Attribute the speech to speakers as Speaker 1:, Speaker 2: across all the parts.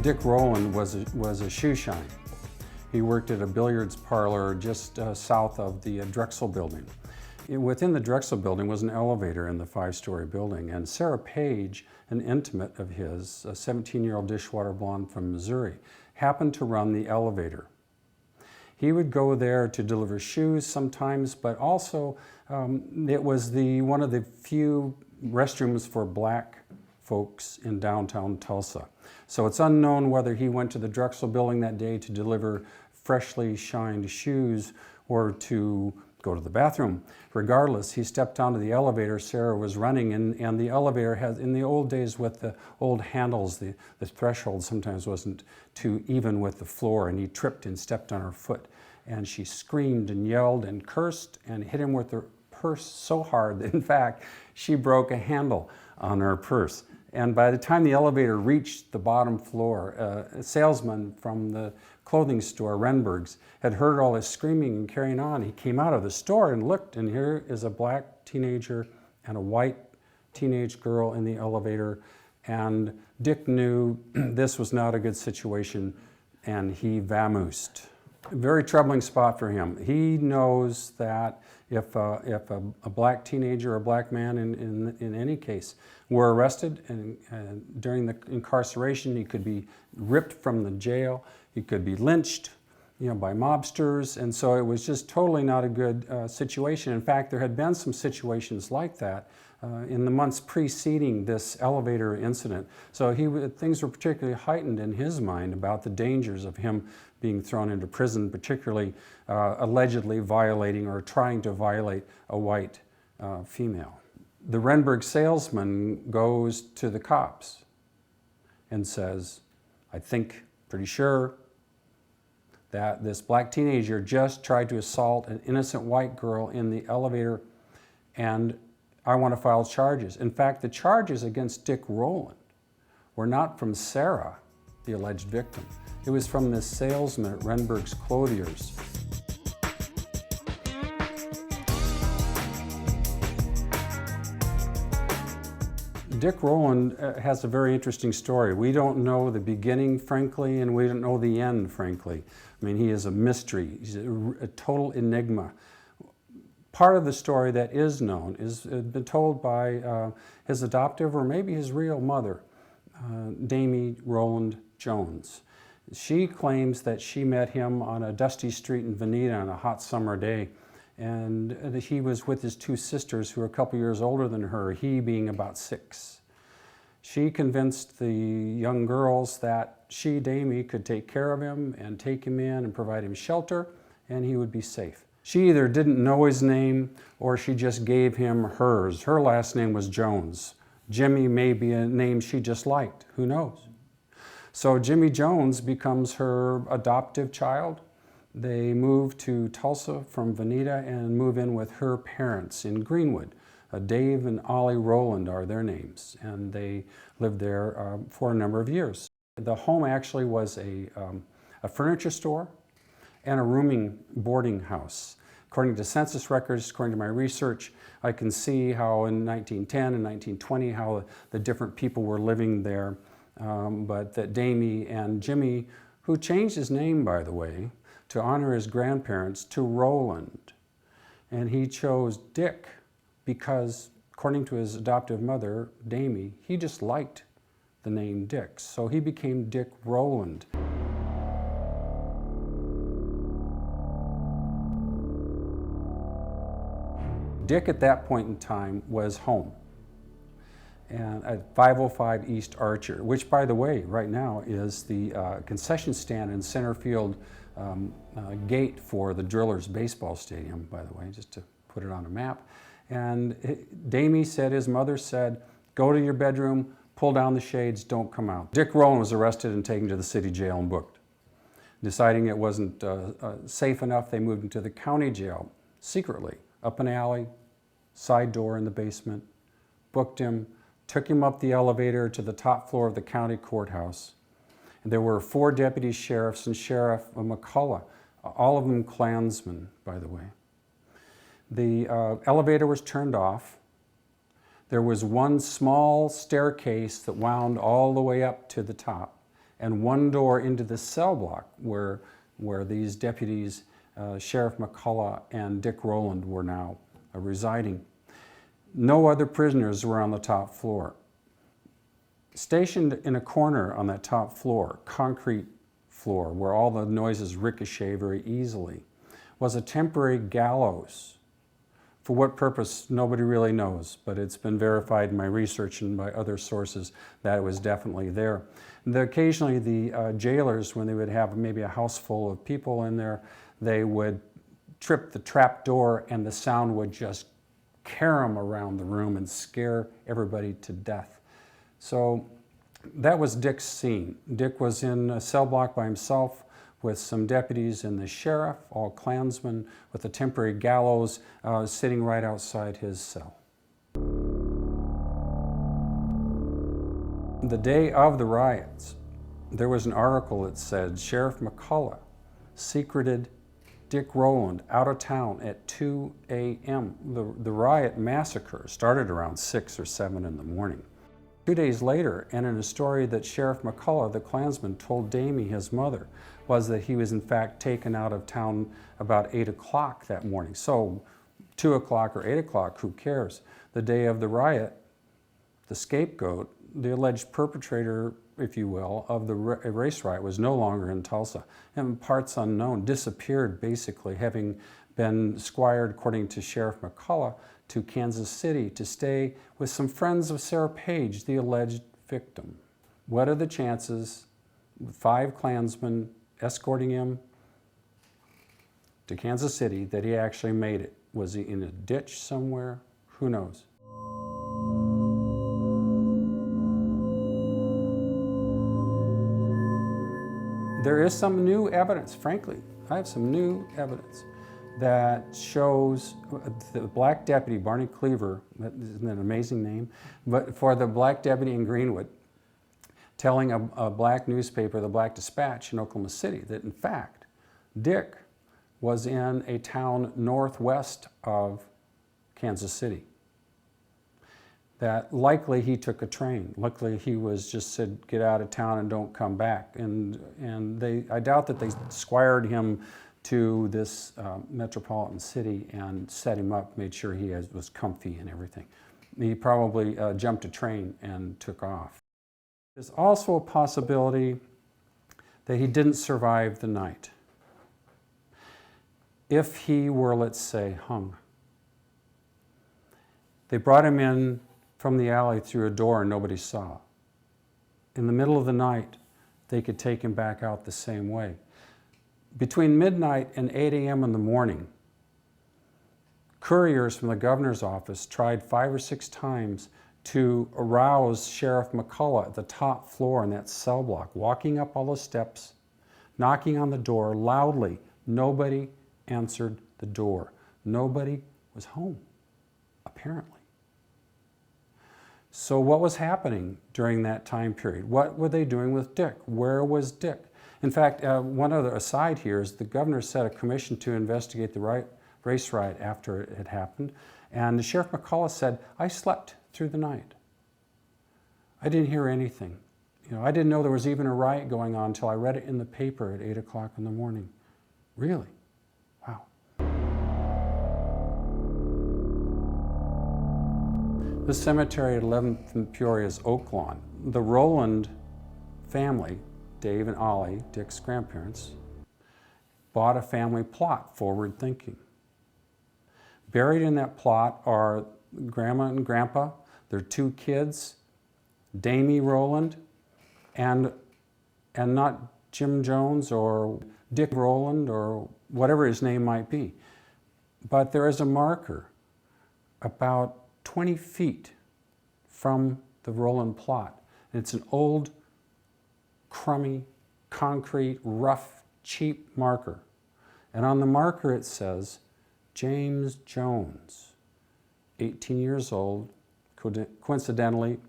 Speaker 1: Dick Roland was a shoe shine. He worked at a billiards parlor just south of the Drexel building. Within the Drexel building was an elevator in the 5-story building, and Sarah Page, an intimate of his, a 17-year-old dishwater blonde from Missouri, happened to run the elevator. He would go there to deliver shoes sometimes, but also it was one of the few restrooms for black folks in downtown Tulsa. So it's unknown whether he went to the Drexel building that day to deliver freshly shined shoes or to go to the bathroom. Regardless, he stepped onto the elevator Sarah was running, and the elevator has, in the old days with the old handles, the threshold sometimes wasn't too even with the floor, and he tripped and stepped on her foot. And she screamed and yelled and cursed and hit him with her purse so hard that, in fact, she broke a handle on her purse. And by the time the elevator reached the bottom floor, a salesman from the clothing store, Renberg's, had heard all this screaming and carrying on. He came out of the store and looked, and here is a black teenager and a white teenage girl in the elevator. And Dick knew this was not a good situation, and he vamoosed. A very troubling spot for him. He knows that if a black teenager or a black man in any case were arrested and during the incarceration, he could be ripped from the jail, he could be lynched, by mobsters, and so it was just totally not a good situation. In fact, there had been some situations like that in the months preceding this elevator incident. So things were particularly heightened in his mind about the dangers of him being thrown into prison, particularly allegedly violating or trying to violate a white female. The Renberg salesman goes to the cops and says, I think, pretty sure, that this black teenager just tried to assault an innocent white girl in the elevator, and I want to file charges. In fact, the charges against Dick Roland were not from Sarah, the alleged victim. It was from this salesman at Renberg's Clothiers. Dick Roland has a very interesting story. We don't know the beginning, frankly, and we don't know the end, frankly. I mean, he is a mystery. He's a total enigma. Part of the story that is known is been told by his adoptive or maybe his real mother, Damie Roland Jones. She claims that she met him on a dusty street in Veneta on a hot summer day, and that he was with his two sisters who were a couple years older than her, he being about 6. She convinced the young girls that she, Damie, could take care of him and take him in and provide him shelter, and he would be safe. She either didn't know his name or she just gave him hers. Her last name was Jones. Jimmy may be a name she just liked, who knows? So Jimmy Jones becomes her adoptive child. They move to Tulsa from Veneta and move in with her parents in Greenwood. Dave and Ollie Roland are their names, and they lived there for a number of years. The home actually was a furniture store and a rooming boarding house. According to census records, according to my research, I can see how in 1910 and 1920 how the different people were living there, but that Damie and Jimmy, who changed his name, by the way, to honor his grandparents, to Roland. And he chose Dick because, according to his adoptive mother, Damie, he just liked the name Dick. So he became Dick Roland. Dick at that point in time was home and at 505 East Archer, which, by the way, right now is the concession stand and center field gate for the Drillers baseball stadium, by the way, just to put it on a map. And Damie said, his mother said, go to your bedroom, pull down the shades, don't come out. Dick Roland was arrested and taken to the city jail and booked. Deciding it wasn't safe enough, they moved him to the county jail secretly, up an alley, side door in the basement, booked him, took him up the elevator to the top floor of the county courthouse. And there were 4 deputy sheriffs and Sheriff McCullough, all of them Klansmen, by the way. The elevator was turned off. There was one small staircase that wound all the way up to the top, and one door into the cell block where these deputies, Sheriff McCullough and Dick Roland, were now residing. No other prisoners were on the top floor. Stationed in a corner on that top floor, concrete floor, where all the noises ricochet very easily, was a temporary gallows. For what purpose, nobody really knows, but it's been verified in my research and by other sources that it was definitely there. And occasionally the jailers, when they would have maybe a house full of people in there, they would trip the trap door and the sound would just carom around the room and scare everybody to death. So that was Dick's scene. Dick was in a cell block by himself with some deputies and the sheriff, all Klansmen, with a temporary gallows sitting right outside his cell. The day of the riots, there was an article that said Sheriff McCullough secreted Dick Roland out of town at 2 a.m. The riot massacre started around 6 or 7 in the morning. 2 days later, and in a story that Sheriff McCullough, the Klansman, told Damie, his mother, was that he was in fact taken out of town about 8 o'clock that morning. So 2 o'clock or 8 o'clock, who cares? The day of the riot, the scapegoat, the alleged perpetrator, if you will, of the race riot was no longer in Tulsa. And parts unknown, disappeared basically, having been squired, according to Sheriff McCullough, to Kansas City to stay with some friends of Sarah Page, the alleged victim. What are the chances, with 5 Klansmen escorting him to Kansas City, that he actually made it? Was he in a ditch somewhere? Who knows? There is some new evidence, frankly. I have some new evidence that shows the black deputy, Barney Cleaver, isn't that an amazing name? But for the black deputy in Greenwood, telling a black newspaper, the Black Dispatch in Oklahoma City, that in fact, Dick was in a town northwest of Kansas City. That likely he took a train. Luckily he was just said, get out of town and don't come back. And I doubt that they squired him to this metropolitan city and set him up, made sure he was comfy and everything. He probably jumped a train and took off. There's also a possibility that he didn't survive the night. If he were, let's say, hung. They brought him in from the alley through a door and nobody saw. In the middle of the night, they could take him back out the same way. Between midnight and 8 a.m. in the morning, couriers from the governor's office tried 5 or 6 times to arouse Sheriff McCullough at the top floor in that cell block, walking up all the steps, knocking on the door loudly. Nobody answered the door. Nobody was home, apparently. So what was happening during that time period? What were they doing with Dick? Where was Dick? In fact, one other aside here is the governor set a commission to investigate the race riot after it had happened, and Sheriff McCullough said, I slept through the night. I didn't hear anything. I didn't know there was even a riot going on until I read it in the paper at 8 o'clock in the morning. Really? Wow. The cemetery at 11th and Peoria is Oak Lawn. The Roland family, Dave and Ollie, Dick's grandparents, bought a family plot, forward thinking. Buried in that plot are Grandma and Grandpa, their 2 kids, Damie Roland, and not Jim Jones or Dick Roland or whatever his name might be. But there is a marker about 20 feet from the Roland plot. And it's an old, crummy, concrete, rough, cheap marker. And on the marker it says, James Jones, 18 years old, coincidentally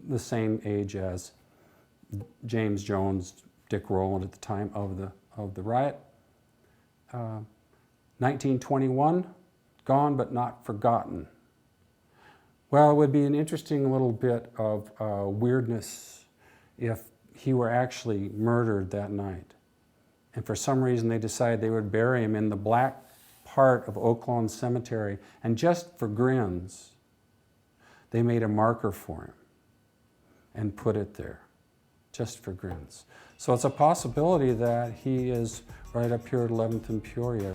Speaker 1: the same age as James Jones, Dick Roland at the time of the riot. 1921, gone but not forgotten. Well, it would be an interesting little bit of weirdness if he were actually murdered that night. And for some reason they decided they would bury him in the black part of Oak Lawn Cemetery, and just for grins, they made a marker for him and put it there, just for grins. So it's a possibility that he is right up here at 11th and Peoria.